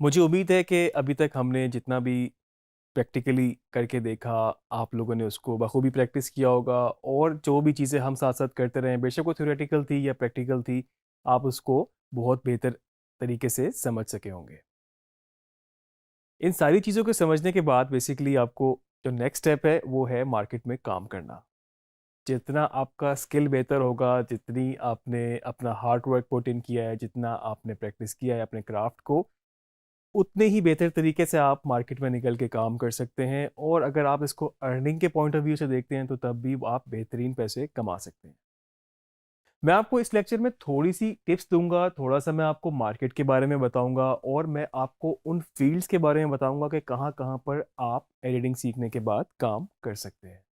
मुझे उम्मीद है कि अभी तक हमने जितना भी प्रैक्टिकली करके देखा, आप लोगों ने उसको बखूबी प्रैक्टिस किया होगा और जो भी चीज़ें हम साथ-साथ करते रहे, बेशक वो थ्योरेटिकल थी या प्रैक्टिकल थी, आप उसको बहुत बेहतर तरीके से समझ सके होंगे। इन सारी चीज़ों को समझने के बाद बेसिकली आपको जो नेक्स्ट स्टेप है, वो है मार्केट में काम करना। जितना आपका स्किल बेहतर होगा, जितनी आपने अपना हार्ड वर्क पुट इन किया है, जितना आपने प्रैक्टिस किया है अपने क्राफ्ट को, उतने ही बेहतर तरीके से आप मार्केट में निकल के काम कर सकते हैं और अगर आप इसको अर्निंग के पॉइंट ऑफ व्यू से देखते हैं तो तब भी आप बेहतरीन पैसे कमा सकते हैं। मैं आपको इस लेक्चर में थोड़ी-सी टिप्स दूँगा, थोड़ा-सा मैं आपको मार्केट के बारे में बताऊँगा और मैं आपको उन फ़ील्ड्स के बारे में बताऊँगा कि कहाँ-कहाँ पर आप एडिटिंग सीखने के बाद काम कर सकते हैं।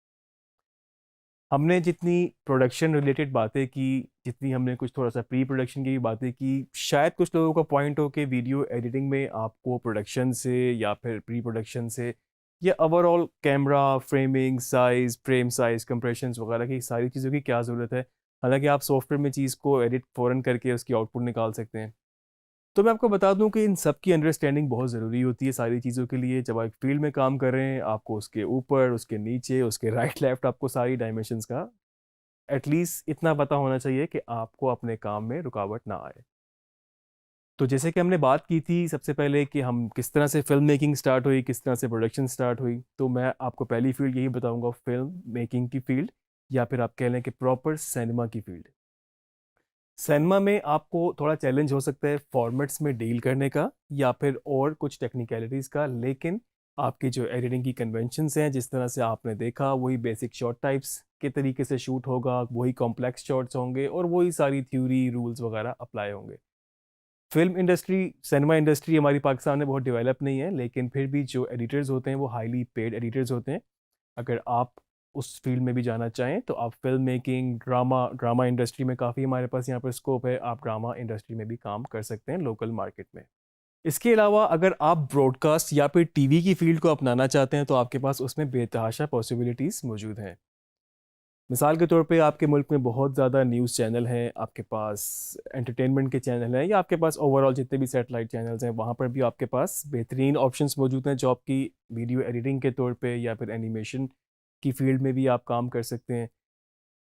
हमने जितनी प्रोडक्शन रिलेटेड बातें की, जितनी हमने कुछ थोड़ा-सा प्री प्रोडक्शन की भी बातें की, शायद कुछ लोगों का पॉइंट हो कि वीडियो एडिटिंग में आपको प्रोडक्शन से या फिर प्री प्रोडक्शन से या overall camera, framing, size, frame size, compressions वगैरह की सारी चीज़ों की क्या ज़रूरत है? हालाँकि आप सॉफ्टवेयर में चीज़ को एडिट फ़ौरन करके उसकी आउटपुट निकाल सकते हैं। तो मैं आपको बता दूँ कि इन सब की अंडरस्टैंडिंग बहुत ज़रूरी होती है सारी चीज़ों के लिए। जब आप फील्ड में काम कर रहे हैं, आपको उसके ऊपर, उसके नीचे, उसके राइट लेफ्ट आपको सारी डायमेंशंस का एटलीस्ट इतना पता होना चाहिए कि आपको अपने काम में रुकावट ना आए। तो जैसे कि हमने बात की थी सबसे पहले कि हम किस तरह से फ़िल्म मेकिंग स्टार्ट हुई, किस तरह से प्रोडक्शन स्टार्ट हुई, तो मैं आपको पहली फ़ील्ड यही बताऊँगा फ़िल्म मेकिंग की फ़ील्ड या फिर आप कह लें कि प्रॉपर सिनेमा की फ़ील्ड। सिनेमा में आपको थोड़ा चैलेंज हो सकता है फॉर्मेट्स में डील करने का या फिर और कुछ टेक्निकलिटीज़ का, लेकिन आपकी जो एडिटिंग की कन्वेंशंस हैं, जिस तरह से आपने देखा, वही बेसिक शॉट टाइप्स के तरीके से शूट होगा, वही कॉम्प्लेक्स शॉट्स होंगे और वही सारी थ्योरी, रूल्स वगैरह अप्लाई होंगे। फ़िल्म इंडस्ट्री, सिनेमा इंडस्ट्री हमारी पाकिस्तान में बहुत डेवलप नहीं है, लेकिन फिर भी जो एडिटर्स होते हैं, वो हाइली पेड एडिटर्स होते हैं। अगर आप उस फ़ील्ड में भी जाना चाहें, तो आप film making, drama drama industry में काफ़ी हमारे पास यहाँ पर स्कोप है, आप ड्रामा इंडस्ट्री में भी काम कर सकते हैं लोकल मार्केट में। इसके अलावा अगर आप ब्रॉडकास्ट या फिर टीवी की फ़ील्ड को अपनाना चाहते हैं, तो आपके पास उसमें बेतहाशा पॉसिबिलिटीज़ मौजूद हैं। मिसाल के तौर पे आपके मुल्क में बहुत ज़्यादा न्यूज़ चैनल हैं, आपके पास एंटरटेनमेंट के चैनल हैं या आपके पास ओवरऑल जितने भी सैटेलाइट चैनल्स हैं, वहाँ पर भी आपके पास बेहतरीन ऑप्शंस मौजूद हैं जॉब की, वीडियो एडिटिंग के तौर पे या फिर एनिमेशन की फ़ील्ड में भी आप काम कर सकते हैं।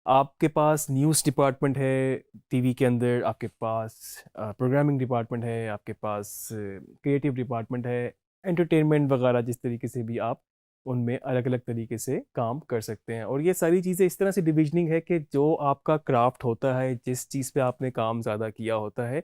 आपके पास न्यूज़ डिपार्टमेंट है टीवी के अंदर, आपके पास प्रोग्रामिंग डिपार्टमेंट है, आपके पास क्रिएटिव डिपार्टमेंट है, एंटरटेनमेंट वगैरह जिस तरीके से भी आप उनमें अलग-अलग तरीके से काम कर सकते हैं और ये सारी चीज़ें इस तरह से डिविज़निंग है कि जो आपका क्राफ्ट होता है, जिस चीज़ पे आपने काम ज़्यादा किया होता है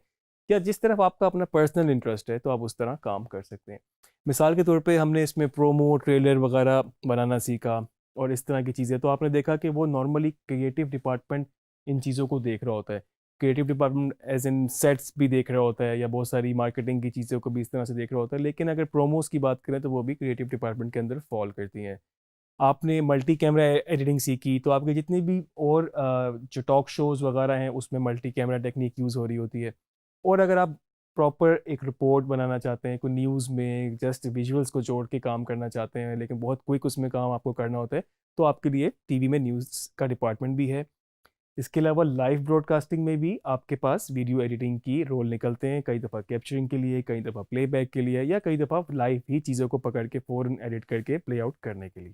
या जिस तरफ आपका अपना पर्सनल इंटरेस्ट है, तो आप उस तरह काम कर सकते हैं। मिसाल के तौर पे हमने इसमें प्रोमो, ट्रेलर वगैरह बनाना सीखा और इस तरह की चीज़ें, तो आपने देखा कि वो नॉर्मली क्रिएटिव डिपार्टमेंट इन चीज़ों को देख रहा होता है। Creative department as in sets भी देख रहा होता है या बहुत सारी मार्केटिंग की चीज़ों को भी इस तरह से देख रहा होता है। लेकिन अगर प्रोमोस की बात करें तो वो भी क्रिएटिव डिपार्टमेंट के अंदर फ़ॉल करती हैं। आपने मल्टी कैमरा एडिटिंग सीखी तो आपके जितने भी और जो टॉक शोज़ वगैरह हैं उसमें मल्टी कैमरा टेक्नीक यूज़ हो रही होती है। और अगर आप प्रॉपर एक रिपोर्ट बनाना चाहते हैं, कोई न्यूज़ में जस्ट विजुअल्स को जोड़ के काम करना चाहते हैं, लेकिन बहुत क्विक उसमें काम आपको करना होता है, तो आपके लिए टीवी में न्यूज़ का डिपार्टमेंट भी है। इसके अलावा लाइव ब्रॉडकास्टिंग में भी आपके पास वीडियो एडिटिंग की रोल निकलते हैं, कई दफ़ा कैप्चरिंग के लिए, कई दफ़ा प्लेबैक के लिए या कई दफ़ा लाइव ही चीज़ों को पकड़ के फ़ौरन एडिट करके प्ले आउट करने के लिए।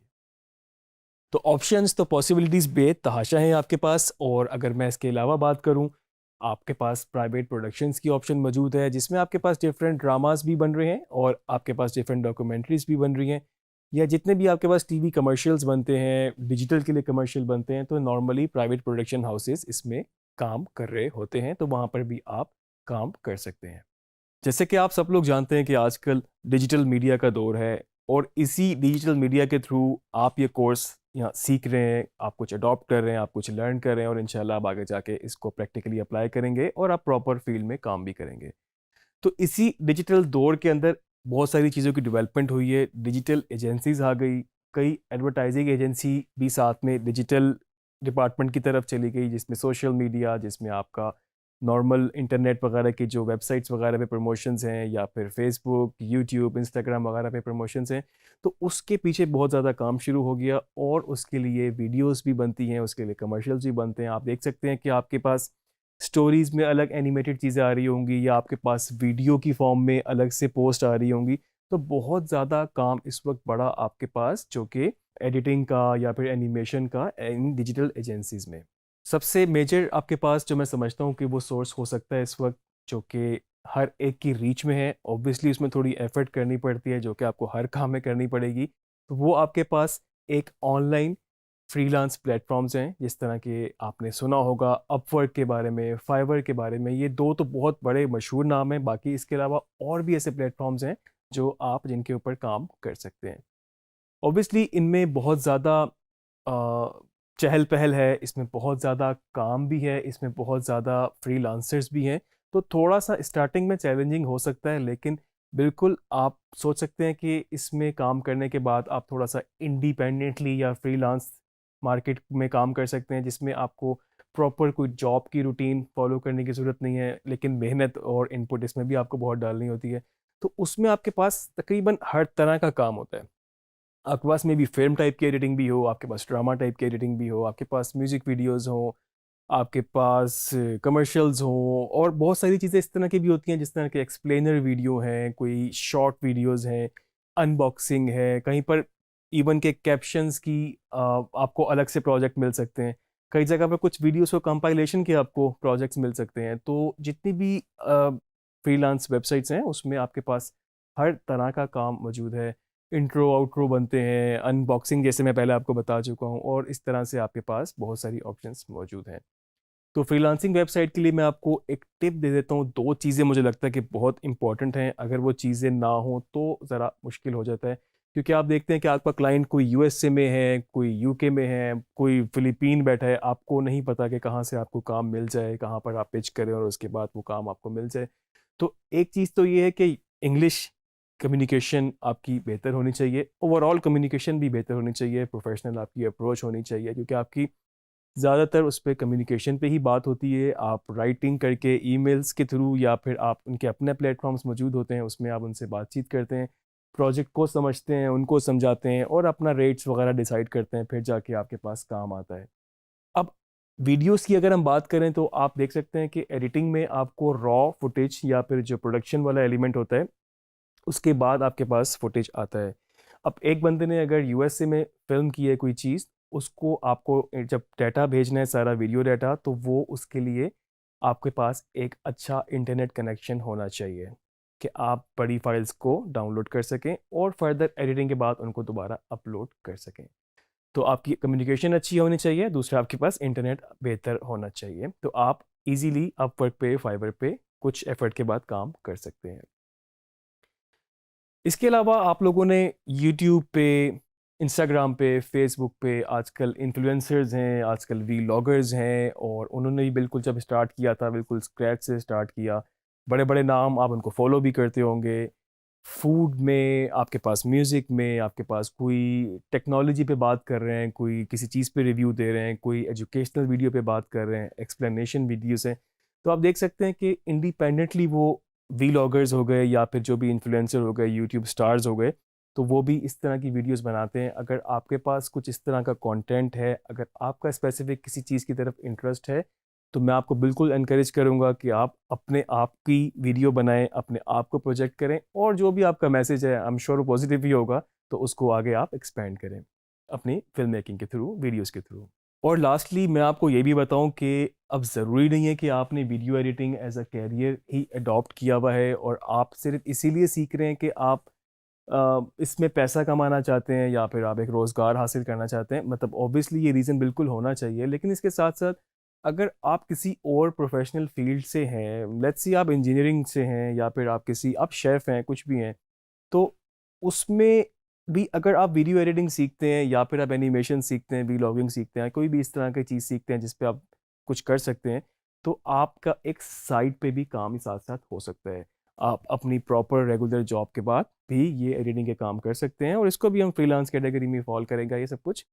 तो ऑप्शंस तो पॉसिबिलिटीज़ बेतहाशा हैं आपके पास और अगर मैं इसके अलावा बात करूँ, आपके पास प्राइवेट प्रोडक्शंस की ऑप्शन मौजूद है, जिसमें आपके पास डिफरेंट ड्रामास भी बन रहे हैं और आपके पास डिफरेंट डॉक्यूमेंट्रीज़ भी बन रही हैं या जितने भी आपके पास टीवी कमर्शियल्स बनते हैं, डिजिटल के लिए कमर्शियल बनते हैं, तो नॉर्मली प्राइवेट प्रोडक्शन हाउसेस इसमें काम कर रहे होते हैं, तो वहाँ पर भी आप काम कर सकते हैं। जैसे कि आप सब लोग जानते हैं कि आजकल डिजिटल मीडिया का दौर है और इसी डिजिटल मीडिया के थ्रू आप ये कोर्स यहाँ सीख रहे हैं, आप कुछ अडॉप्ट कर रहे हैं, आप कुछ लर्न कर रहे हैं और इंशाल्लाह आप आगे जाके इसको प्रैक्टिकली अप्लाई करेंगे और आप प्रॉपर फील्ड में काम भी करेंगे। तो इसी डिजिटल दौर के अंदर बहुत सारी चीज़ों की डेवलपमेंट हुई है, डिजिटल एजेंसीज़ आ गई, कई एडवर्टाइजिंग एजेंसी भी साथ में डिजिटल डिपार्टमेंट की तरफ चली गई, जिसमें सोशल मीडिया, जिसमें आपका नॉर्मल इंटरनेट वगैरह की जो वेबसाइट्स वगैरह पे प्रमोशंस हैं या फिर फेसबुक, यूट्यूब, इंस्टाग्राम वगैरह पे प्रमोशंस हैं, तो उसके पीछे बहुत ज़्यादा काम शुरू हो गया और उसके लिए वीडियोज़ भी बनती हैं, उसके लिए कमर्शियल्स भी बनते हैं। आप देख सकते हैं कि आपके पास स्टोरीज़ में अलग एनिमेटेड चीज़ें आ रही होंगी या आपके पास वीडियो की फॉर्म में अलग से पोस्ट आ रही होंगी। तो बहुत ज़्यादा काम इस वक्त बड़ा आपके पास जो कि एडिटिंग का या फिर एनिमेशन का इन डिजिटल एजेंसीज़ में। सबसे मेजर आपके पास जो मैं समझता हूँ कि वो सोर्स हो सकता है इस वक्त, जो कि हर एक की रीच में है। ऑब्वियसली उसमें थोड़ी एफर्ट करनी पड़ती है जो कि आपको हर काम में करनी पड़ेगी। तो वो आपके पास एक ऑनलाइन फ्रीलांस प्लेटफॉर्म्स हैं, जिस तरह के आपने सुना होगा अपवर्क के बारे में, फाइवर के बारे में। ये दो तो बहुत बड़े मशहूर नाम हैं। बाकी इसके अलावा और भी ऐसे प्लेटफॉर्म्स हैं जो आप जिनके ऊपर काम कर सकते हैं। ऑब्वियसली इनमें बहुत ज़्यादा चहल पहल है, इसमें बहुत ज़्यादा काम भी है, इसमें बहुत ज़्यादा फ्रीलांसर्स भी हैं। तो थोड़ा सा स्टार्टिंग में चैलेंजिंग हो सकता है, लेकिन बिल्कुल आप सोच सकते हैं कि इसमें काम करने के बाद आप थोड़ा सा इंडिपेंडेंटली या फ्रीलांस मार्केट में काम कर सकते हैं, जिसमें आपको प्रॉपर कोई जॉब की रूटीन फॉलो करने की ज़रूरत नहीं है, लेकिन मेहनत और इनपुट इसमें भी आपको बहुत डालनी होती है। तो उसमें आपके पास तकरीबन हर तरह का काम होता है। आपके पास में भी फिल्म टाइप की एडिटिंग भी हो, आपके पास ड्रामा टाइप की एडिटिंग भी हो, आपके पास म्यूज़िक वीडियोस हो, आपके पास कमर्शियल्स हो, और बहुत सारी चीज़ें इस तरह की भी होती हैं, जिस तरह के एक्सप्लेनर वीडियो हैं, कोई शॉर्ट वीडियोस हैं, अनबॉक्सिंग है, कहीं पर इवन के कैप्शंस की आपको अलग से प्रोजेक्ट मिल सकते हैं। कई जगह पर कुछ वीडियोस को कंपाइलेशन के आपको प्रोजेक्ट्स मिल सकते हैं। तो जितनी भी फ्रीलांस वेबसाइट्स हैं उसमें आपके पास हर तरह का काम मौजूद है। इंट्रो आउट्रो बनते हैं, अनबॉक्सिंग जैसे मैं पहले आपको बता चुका हूँ, और इस तरह से आपके पास बहुत सारी ऑप्शंस मौजूद हैं। तो फ्रीलांसिंग वेबसाइट के लिए मैं आपको एक टिप दे देता हूँ। दो चीज़ें मुझे लगता है कि बहुत इंपॉर्टेंट हैं, अगर वो चीज़ें ना हो तो ज़रा मुश्किल हो जाता है। क्योंकि आप देखते हैं कि आपका क्लाइंट कोई यूएसए में है, कोई यूके में है, कोई फिलीपीन बैठा है, आपको नहीं पता कि कहाँ से आपको काम मिल जाए, कहाँ पर आप पिच करें और उसके बाद वो काम आपको मिल जाए। तो एक चीज़ तो ये है कि इंग्लिश कम्युनिकेशन आपकी बेहतर होनी चाहिए, ओवरऑल कम्युनिकेशन भी बेहतर होनी चाहिए, प्रोफेशनल आपकी अप्रोच होनी चाहिए, क्योंकि आपकी ज़्यादातर उस पे कम्युनिकेशन पे ही बात होती है। आप राइटिंग करके ईमेल्स के थ्रू या फिर आप उनके अपने प्लेटफॉर्म्स मौजूद होते हैं, उसमें आप उनसे बातचीत करते हैं, प्रोजेक्ट को समझते हैं, उनको समझाते हैं और अपना रेट्स वगैरह डिसाइड करते हैं, फिर जाके आपके पास काम आता है। अब वीडियोस की अगर हम बात करें तो आप देख सकते हैं कि एडिटिंग में आपको रॉ फुटेज या फिर जो प्रोडक्शन वाला एलिमेंट होता है, उसके बाद आपके पास फुटेज आता है। अब एक बंदे ने अगर यूएसए में फिल्म की है कोई चीज़, उसको आपको जब डाटा भेजना है, सारा वीडियो डाटा, तो वो उसके लिए आपके पास एक अच्छा इंटरनेट कनेक्शन होना चाहिए कि आप बड़ी फाइल्स को डाउनलोड कर सकें और फर्दर एडिटिंग के बाद उनको दोबारा अपलोड कर सकें। तो आपकी कम्युनिकेशन अच्छी होनी चाहिए, दूसरा आपके पास इंटरनेट बेहतर होना चाहिए, तो आप इजीली अपवर्क पे, फाइवर पे कुछ एफर्ट के बाद काम कर सकते हैं। इसके अलावा आप लोगों ने यूट्यूब पे, इंस्टाग्राम पे, फेसबुक पे आजकल इन्फ्लुएंसर्स हैं, आजकल वीलॉगर्स हैं, और उन्होंने भी बिल्कुल जब स्टार्ट किया था बिल्कुल स्क्रैच से स्टार्ट किया। बड़े बड़े नाम, आप उनको फॉलो भी करते होंगे। फूड में, आपके पास म्यूज़िक में, आपके पास कोई टेक्नोलॉजी पे बात कर रहे हैं, कोई किसी चीज़ पे रिव्यू दे रहे हैं, कोई एजुकेशनल वीडियो पे बात कर रहे हैं, एक्सप्लेनेशन वीडियोस हैं। तो आप देख सकते हैं कि इंडिपेंडेंटली वो वीलॉगर्स हो गए या फिर जो भी इन्फ्लुएंसर हो गए, यूट्यूब स्टार्स हो गए, तो वो भी इस तरह की वीडियोस बनाते हैं। अगर आपके पास कुछ इस तरह का कंटेंट है, अगर आपका स्पेसिफिक किसी चीज़ की तरफ इंटरेस्ट है, तो मैं आपको बिल्कुल एनकरेज करूंगा कि आप अपने आप की वीडियो बनाएं, अपने आप को प्रोजेक्ट करें, और जो भी आपका मैसेज है, आई एम श्योर पॉजिटिव ही होगा, तो उसको आगे आप एक्सपेंड करें अपनी फिल्म मेकिंग के थ्रू, वीडियोस के थ्रू। और लास्टली मैं आपको ये भी बताऊं कि अब ज़रूरी नहीं है कि आपने video editing as a career ही अडॉप्ट किया हुआ है और आप सिर्फ इसीलिए सीख रहे हैं कि आप इसमें पैसा कमाना चाहते हैं या फिर आप एक रोज़गार हासिल करना चाहते हैं। मतलब ऑब्वियसली ये रीज़न बिल्कुल होना चाहिए, लेकिन इसके साथ साथ अगर आप किसी और प्रोफेशनल फील्ड से हैं, लेट्स सी आप इंजीनियरिंग से हैं या फिर आप किसी, आप शेफ़ हैं, कुछ भी हैं, तो उसमें भी अगर आप वीडियो एडिटिंग सीखते हैं या फिर आप एनिमेशन सीखते हैं, वीलॉगिंग सीखते हैं, कोई भी इस तरह की चीज़ सीखते हैं जिस पे आप कुछ कर सकते हैं, तो आपका एक साइड पे भी काम ही साथ साथ हो सकता है। आप अपनी प्रॉपर रेगुलर जॉब के बाद भी ये एडिटिंग के काम कर सकते हैं, और इसको भी हम फ्रीलांस कैटेगरी में फॉल करेगा ये सब कुछ।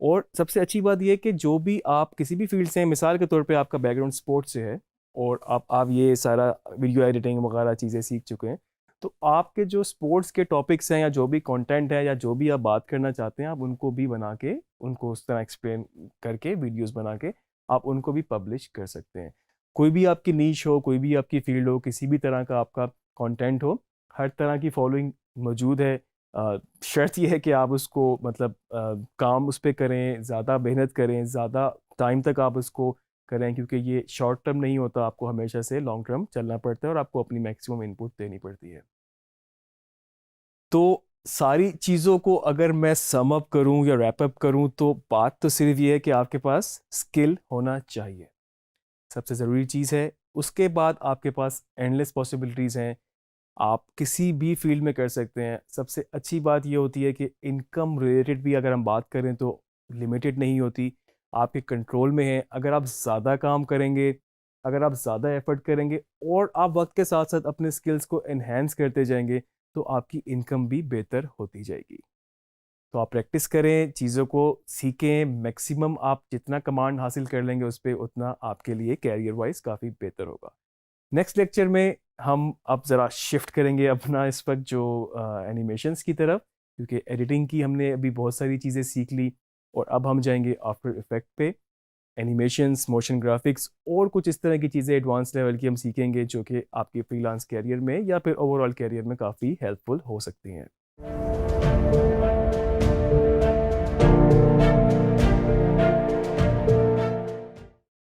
और सबसे अच्छी बात यह है कि जो भी आप किसी भी फील्ड से हैं, मिसाल के तौर पे आपका बैकग्राउंड स्पोर्ट्स से है और आप ये सारा वीडियो एडिटिंग वगैरह चीज़ें सीख चुके हैं, तो आपके जो स्पोर्ट्स के टॉपिक्स हैं या जो भी कंटेंट है या जो भी आप बात करना चाहते हैं, आप उनको भी बना के, उनको उस तरह एक्सप्लेन करके वीडियोस बना के आप उनको भी पब्लिश कर सकते हैं। कोई भी आपकी नीश हो, कोई भी आपकी फील्ड हो, किसी भी तरह का आपका कंटेंट हो, हर तरह की फॉलोइंग मौजूद है। शर्त यह है कि आप उसको मतलब काम उस पे करें, ज़्यादा मेहनत करें, ज़्यादा टाइम तक आप उसको करें, क्योंकि ये शॉर्ट टर्म नहीं होता, आपको हमेशा से लॉन्ग टर्म चलना पड़ता है और आपको अपनी मैक्सिमम इनपुट देनी पड़ती है। तो सारी चीज़ों को अगर मैं सम अप करूं या रैप अप करूं, तो बात तो सिर्फ ये है कि आपके पास स्किल होना चाहिए, सबसे ज़रूरी चीज़ है। उसके बाद आपके पास एंडलेस पॉसिबिलिटीज़ हैं, आप किसी भी फील्ड में कर सकते हैं। सबसे अच्छी बात ये होती है कि इनकम रिलेटेड भी अगर हम बात करें तो लिमिटेड नहीं होती, आपके कंट्रोल में है। अगर आप ज़्यादा काम करेंगे, अगर आप ज़्यादा एफर्ट करेंगे और आप वक्त के साथ साथ अपने स्किल्स को एनहेंस करते जाएंगे, तो आपकी इनकम भी बेहतर होती जाएगी। तो आप प्रैक्टिस करें, चीज़ों को सीखें, मैक्सिमम आप जितना कमांड हासिल कर लेंगे उस पर, उतना आपके लिए कैरियर वाइज काफ़ी बेहतर होगा। नेक्स्ट लेक्चर में हम अब ज़रा शिफ्ट करेंगे अपना इस वक्त जो एनिमेशंस की तरफ, क्योंकि एडिटिंग की हमने अभी बहुत सारी चीज़ें सीख ली, और अब हम जाएंगे आफ्टर इफेक्ट पे। एनिमेशंस, मोशन ग्राफिक्स और कुछ इस तरह की चीज़ें एडवांस लेवल की हम सीखेंगे, जो कि आपके फ्रीलांस कैरियर में या फिर ओवरऑल कैरियर में काफ़ी हेल्पफुल हो सकती हैं।